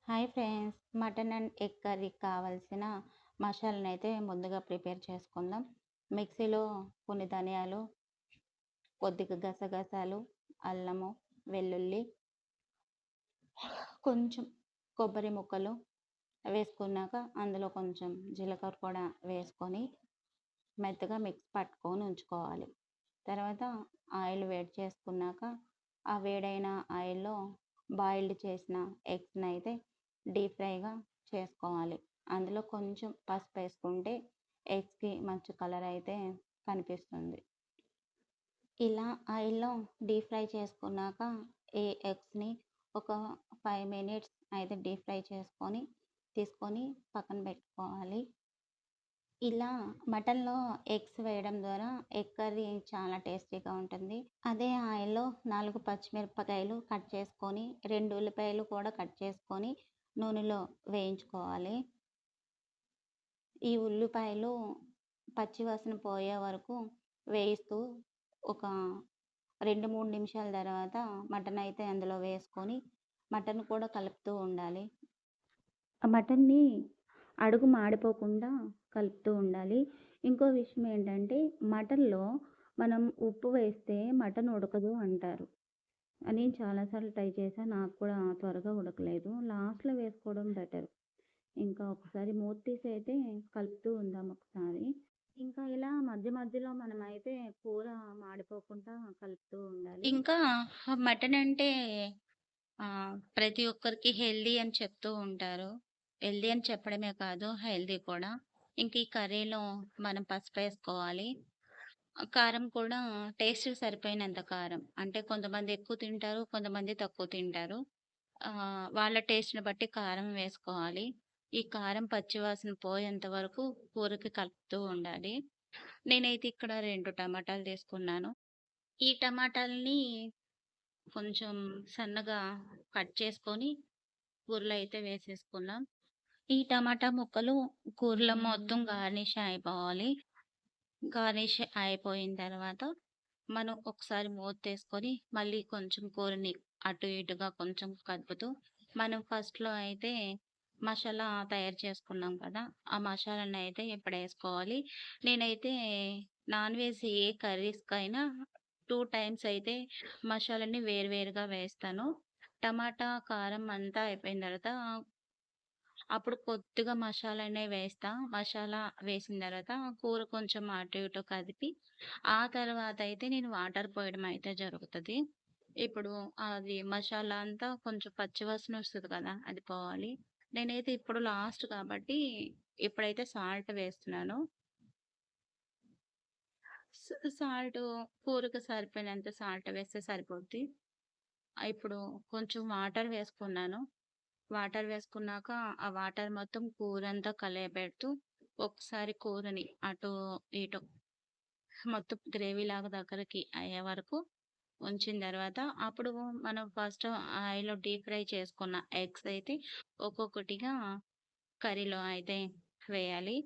Hi friends, mutton and egg కర్రీకి కావాల్సిన మసాలానైతే ముందుగా ప్రిపేర్ చేసుకుందాం. మిక్సీలో కొన్ని ధనియాలు, కొద్దిగా గసగసాలు, అల్లము, వెల్లుల్లి, కొంచెం కొబ్బరి ముక్కలు వేసుకున్నాక అందులో కొంచెం జీలకర్ర కూడా వేసుకొని మెత్తగా మిక్స్ పట్టుకొని ఉంచుకోవాలి. తర్వాత ఆయిల్ వేడి చేసుకున్నాక ఆ వేడైన ఆయిల్‌లో బాయిల్డ్ చేసిన ఎగ్స్‌నైతే డీప్ ఫ్రైగా చేసుకోవాలి. అందులో కొంచెం పసుపేసుకుంటే ఎగ్స్‌కి మంచి కలర్ అయితే కనిపిస్తుంది. ఇలా ఆయిల్‌లో డీప్ ఫ్రై చేసుకున్నాక ఈ ఎగ్స్‌ని ఒక 5 మినిట్స్ అయితే డీప్ ఫ్రై తీసుకొని పక్కన పెట్టుకోవాలి. ఇలా మటన్‌లో ఎగ్స్ వేయడం ద్వారా ఎగ్ కర్రీ చాలా టేస్టీగా ఉంటుంది. అదే ఆయిల్‌లో 4 పచ్చిమిరపకాయలు కట్ చేసుకొని, 2 ఉల్లిపాయలు కూడా కట్ చేసుకొని నూనెలో వేయించుకోవాలి. ఈ ఉల్లిపాయలు పచ్చి వాసన పోయే వరకు వేయిస్తూ ఒక 2, 3 నిమిషాల తర్వాత మటన్ అయితే అందులో వేసుకొని మటన్ కూడా కలుపుతూ ఉండాలి. ఆ మటన్‌ని అడుగు మాడిపోకుండా కలుపుతూ ఉండాలి. ఇంకో విషయం ఏంటంటే మటన్‌లో మనం ఉప్పు వేస్తే మటన్ ఉడకదు అంటారు. నేను చాలా సార్లు ట్రై చేశా. నాకు కూడా త్వరగా ఉడకలేదు. లాస్ట్‌లో వేసుకోవడం బెటర్. ఇంకా ఒకసారి మూత తీసి అయితే కలుపుతూ ఉందాం ఒకసారి. ఇంకా ఇలా మధ్య మధ్యలో మనమైతే కూర మాడిపోకుండా కలుపుతూ ఉండాలి. ఇంకా మటన్ అంటే ప్రతి ఒక్కరికి హెల్తీ అని చెప్తూ ఉంటారు. హెల్తీ అని చెప్పడమే కాదు, హెల్తీ కూడా. ఇంక ఈ కర్రీలో మనం పసుపేసుకోవాలి. కారం కూడా టేస్ట్‌కి సరిపోయినంత కారం. అంటే కొంతమంది ఎక్కువ తింటారు, కొంతమంది తక్కువ తింటారు. వాళ్ళ టేస్ట్‌ని బట్టి కారం వేసుకోవాలి. ఈ కారం పచ్చి వాసన పోయేంత వరకు కూరకి కలుపుతూ ఉండాలి. నేనైతే ఇక్కడ 2 టమాటాలు తీసుకున్నాను. ఈ టమాటాలని కొంచెం సన్నగా కట్ చేసుకొని కూరలో అయితే వేసేసుకున్నాం. ఈ టమాటా ముక్కలు కూరలో మొత్తం గార్నిష్ అయిపోవాలి. గార్నిష్ అయిపోయిన తర్వాత మనం ఒకసారి మూతేసుకొని మళ్ళీ కొంచెం కూరని అటు ఇటుగా కొంచెం కదుపుతూ మనం ఫస్ట్‌లో అయితే మసాలా తయారు చేసుకున్నాం కదా! ఆ మసాలానైతే ఇప్పుడేసుకోవాలి. నేనైతే నాన్ వెజ్ ఏ కర్రీస్‌కైనా 2 టైమ్స్ అయితే మసాలాని వేరుగా వేస్తాను. టమాటా, కారం అంతా అయిపోయిన తర్వాత అప్పుడు కొద్దిగా మసాలానే వేస్తా. మసాలా వేసిన తర్వాత కూర కొంచెం అటు ఇటు కదిపి, ఆ తర్వాత అయితే నేను వాటర్ పోయడం అయితే జరుగుతది. ఇప్పుడు అది మసాలా అంతా కొంచెం పచ్చి వాసన వస్తది కదా! అది పోవాలి. నేనైతే ఇప్పుడు లాస్ట్ కాబట్టి ఇప్పుడైతే సాల్ట్ వేస్తున్నాను. సాల్టు కూరకు సరిపోయినంత సాల్ట్ వేస్తే సరిపోద్ది. ఇప్పుడు కొంచెం వాటర్ వేసుకున్నాను. వాటర్ వేసుకున్నాక, ఆ వాటర్ మొత్తం కూరంతా కలయపెడుతూ, ఒకసారి కూరని అటు, ఇటు మొత్తం గ్రేవీలాగా దగ్గరికి అయ్యే వరకు ఉంచిన తర్వాత, అప్పుడు మనం ఫస్ట్ ఆయిల్‌లో డీప్ ఫ్రై చేసుకున్న ఎగ్స్ అయితే ఒక్కొక్కటిగా కర్రీలో అయితే వేయాలి.